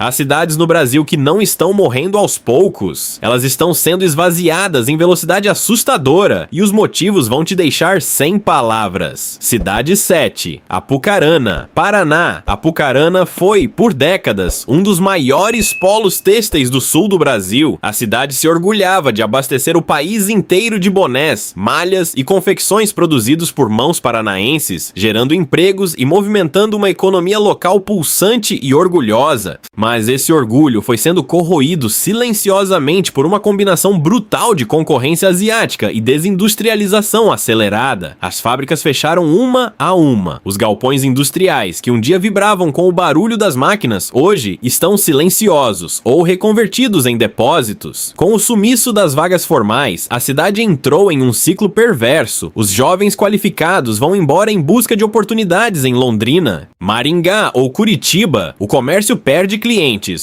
As cidades no Brasil que não estão morrendo aos poucos, elas estão sendo esvaziadas em velocidade assustadora e os motivos vão te deixar sem palavras. Cidade 7, Apucarana, Paraná. Apucarana foi, por décadas, um dos maiores polos têxteis do sul do Brasil. A cidade se orgulhava de abastecer o país inteiro de bonés, malhas e confecções produzidos por mãos paranaenses, gerando empregos e movimentando uma economia local pulsante e orgulhosa. Mas esse orgulho foi sendo corroído silenciosamente por uma combinação brutal de concorrência asiática e desindustrialização acelerada. As fábricas fecharam uma a uma. Os galpões industriais, que um dia vibravam com o barulho das máquinas, hoje estão silenciosos ou reconvertidos em depósitos. Com o sumiço das vagas formais, a cidade entrou em um ciclo perverso. Os jovens qualificados vão embora em busca de oportunidades em Londrina, Maringá ou Curitiba. O comércio perde clientes,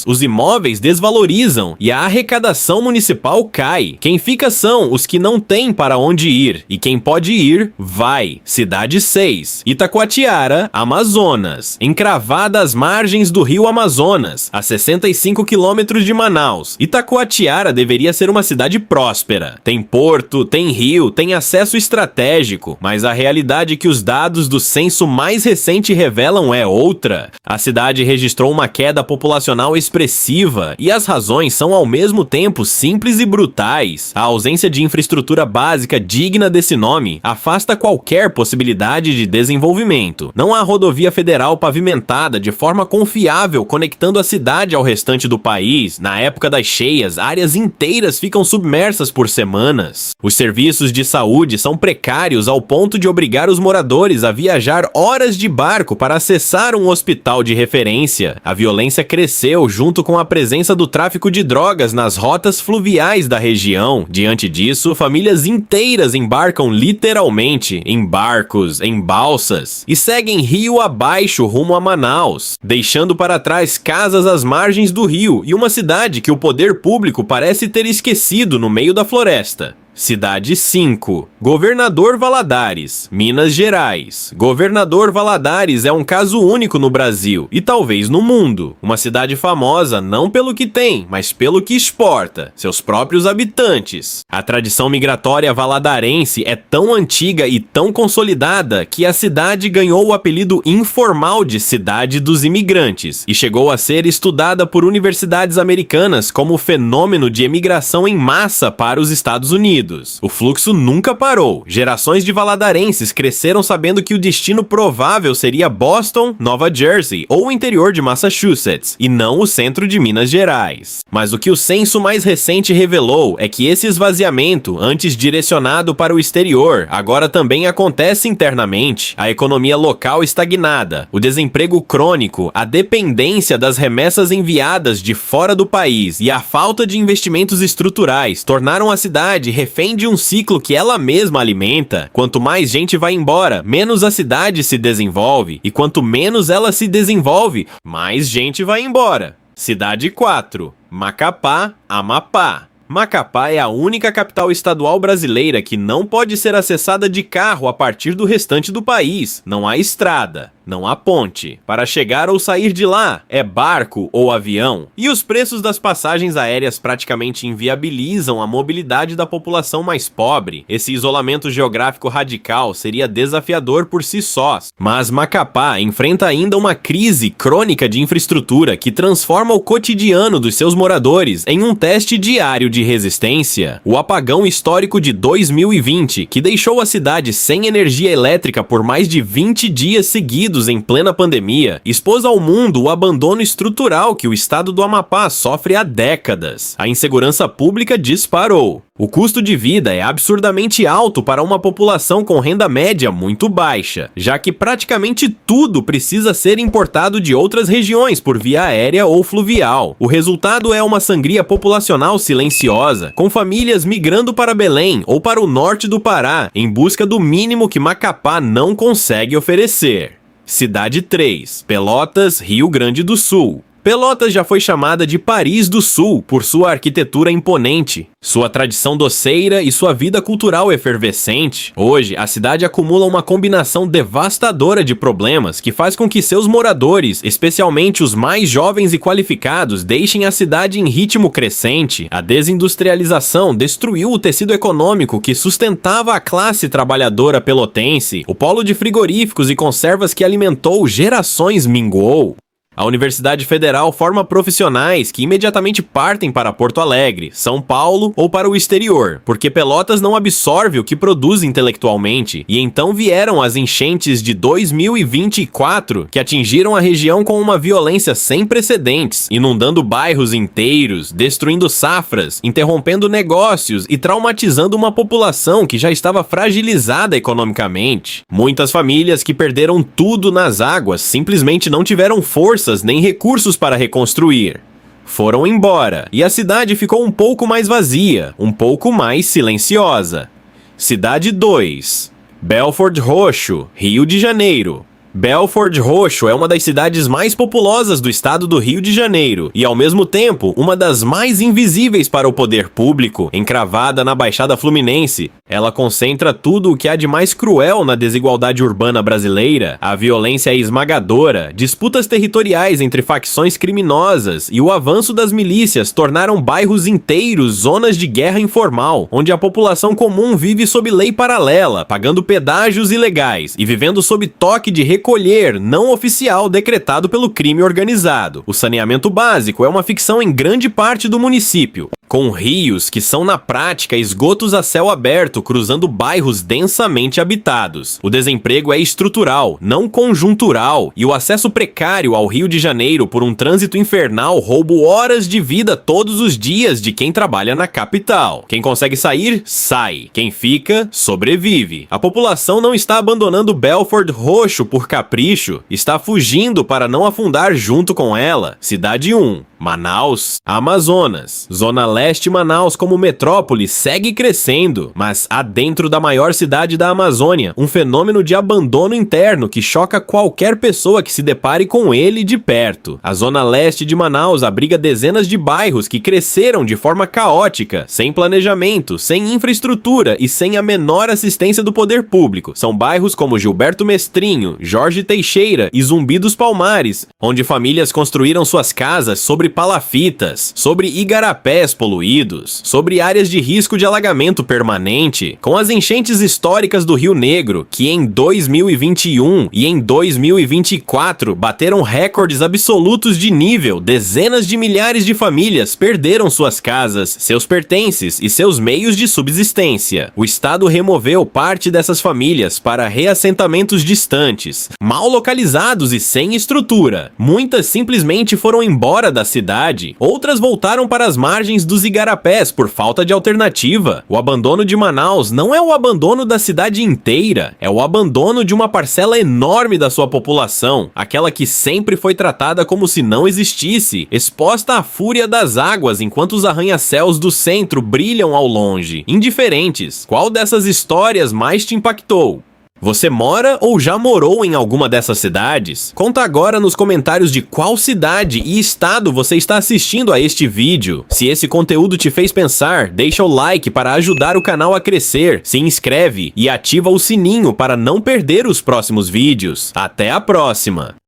os imóveis desvalorizam e a arrecadação municipal cai. Quem fica são os que não têm para onde ir, e quem pode ir, vai. Cidade 6, Itacoatiara, Amazonas. Encravada às margens do rio Amazonas, a 65 quilômetros de Manaus, Itacoatiara deveria ser uma cidade próspera. Tem porto, tem rio, tem acesso estratégico, mas a realidade que os dados do censo mais recente revelam é outra. A cidade registrou uma queda populacional expressiva e as razões são ao mesmo tempo simples e brutais. A ausência de infraestrutura básica digna desse nome afasta qualquer possibilidade de desenvolvimento. Não há rodovia federal pavimentada de forma confiável conectando a cidade ao restante do país. Na época das cheias, áreas inteiras ficam submersas por semanas. Os serviços de saúde são precários ao ponto de obrigar os moradores a viajar horas de barco para acessar um hospital de referência. A violência cresceu junto com a presença do tráfico de drogas nas rotas fluviais da região. Diante disso, famílias inteiras embarcam literalmente em barcos, em balsas e seguem rio abaixo rumo a Manaus, deixando para trás casas às margens do rio e uma cidade que o poder público parece ter esquecido no meio da floresta. Cidade 5, Governador Valadares, Minas Gerais. Governador Valadares é um caso único no Brasil e talvez no mundo. Uma cidade famosa não pelo que tem, mas pelo que exporta, seus próprios habitantes. A tradição migratória valadarense é tão antiga e tão consolidada que a cidade ganhou o apelido informal de Cidade dos Imigrantes e chegou a ser estudada por universidades americanas como fenômeno de emigração em massa para os Estados Unidos. O fluxo nunca parou. Gerações de valadarenses cresceram sabendo que o destino provável seria Boston, Nova Jersey ou o interior de Massachusetts, e não o centro de Minas Gerais. Mas o que o censo mais recente revelou é que esse esvaziamento, antes direcionado para o exterior, agora também acontece internamente. A economia local estagnada, o desemprego crônico, a dependência das remessas enviadas de fora do país e a falta de investimentos estruturais tornaram a cidade refém de um ciclo que ela mesma alimenta. Quanto mais gente vai embora, menos a cidade se desenvolve, e quanto menos ela se desenvolve, mais gente vai embora. Cidade 4, Macapá, Amapá. Macapá é a única capital estadual brasileira que não pode ser acessada de carro a partir do restante do país. Não há estrada, não há ponte. Para chegar ou sair de lá, é barco ou avião. E os preços das passagens aéreas praticamente inviabilizam a mobilidade da população mais pobre. Esse isolamento geográfico radical seria desafiador por si só. Mas Macapá enfrenta ainda uma crise crônica de infraestrutura que transforma o cotidiano dos seus moradores em um teste diário de resistência. O apagão histórico de 2020, que deixou a cidade sem energia elétrica por mais de 20 dias seguidos em plena pandemia, expôs ao mundo o abandono estrutural que o estado do Amapá sofre há décadas. A insegurança pública disparou. O custo de vida é absurdamente alto para uma população com renda média muito baixa, já que praticamente tudo precisa ser importado de outras regiões por via aérea ou fluvial. O resultado é uma sangria populacional silenciosa, com famílias migrando para Belém ou para o norte do Pará, em busca do mínimo que Macapá não consegue oferecer. Cidade 3, Pelotas, Rio Grande do Sul. Pelotas já foi chamada de Paris do Sul por sua arquitetura imponente, sua tradição doceira e sua vida cultural efervescente. Hoje, a cidade acumula uma combinação devastadora de problemas que faz com que seus moradores, especialmente os mais jovens e qualificados, deixem a cidade em ritmo crescente. A desindustrialização destruiu o tecido econômico que sustentava a classe trabalhadora pelotense. O polo de frigoríficos e conservas que alimentou gerações minguou. A Universidade Federal forma profissionais que imediatamente partem para Porto Alegre, São Paulo ou para o exterior, porque Pelotas não absorve o que produz intelectualmente, e então vieram as enchentes de 2024, que atingiram a região com uma violência sem precedentes, inundando bairros inteiros, destruindo safras, interrompendo negócios e traumatizando uma população que já estava fragilizada economicamente. Muitas famílias que perderam tudo nas águas simplesmente não tiveram força nem recursos para reconstruir. Foram embora e a cidade ficou um pouco mais vazia, um pouco mais silenciosa. Cidade 2. Belford Roxo, Rio de Janeiro. Belford Roxo é uma das cidades mais populosas do estado do Rio de Janeiro e, ao mesmo tempo, uma das mais invisíveis para o poder público. Encravada na Baixada Fluminense, ela concentra tudo o que há de mais cruel na desigualdade urbana brasileira. A violência é esmagadora, disputas territoriais entre facções criminosas e o avanço das milícias tornaram bairros inteiros zonas de guerra informal, onde a população comum vive sob lei paralela, pagando pedágios ilegais e vivendo sob toque de recolher não oficial decretado pelo crime organizado. O saneamento básico é uma ficção em grande parte do município, com rios que são na prática esgotos a céu aberto cruzando bairros densamente habitados. O desemprego é estrutural, não conjuntural, e o acesso precário ao Rio de Janeiro por um trânsito infernal rouba horas de vida todos os dias de quem trabalha na capital. Quem consegue sair, sai. Quem fica, sobrevive. A população não está abandonando Belford Roxo por capricho, está fugindo para não afundar junto com ela. Cidade 1. Manaus, Amazonas. Zona Leste Manaus como metrópole segue crescendo, mas há dentro da maior cidade da Amazônia um fenômeno de abandono interno que choca qualquer pessoa que se depare com ele de perto. A Zona Leste de Manaus abriga dezenas de bairros que cresceram de forma caótica, sem planejamento, sem infraestrutura e sem a menor assistência do poder público. São bairros como Gilberto Mestrinho, Jorge Teixeira e Zumbi dos Palmares, onde famílias construíram suas casas sobre palafitas, sobre igarapés poluídos, sobre áreas de risco de alagamento permanente, com as enchentes históricas do Rio Negro, que em 2021 e em 2024 bateram recordes absolutos de nível. Dezenas de milhares de famílias perderam suas casas, seus pertences e seus meios de subsistência. O Estado removeu parte dessas famílias para reassentamentos distantes, mal localizados e sem estrutura. Muitas simplesmente foram embora da cidade, outras voltaram para as margens dos igarapés por falta de alternativa. O abandono de Manaus não é o abandono da cidade inteira, é o abandono de uma parcela enorme da sua população, aquela que sempre foi tratada como se não existisse, exposta à fúria das águas enquanto os arranha-céus do centro brilham ao longe, indiferentes. Qual dessas histórias mais te impactou? Você mora ou já morou em alguma dessas cidades? Conta agora nos comentários de qual cidade e estado você está assistindo a este vídeo. Se esse conteúdo te fez pensar, deixa o like para ajudar o canal a crescer, se inscreve e ativa o sininho para não perder os próximos vídeos. Até a próxima!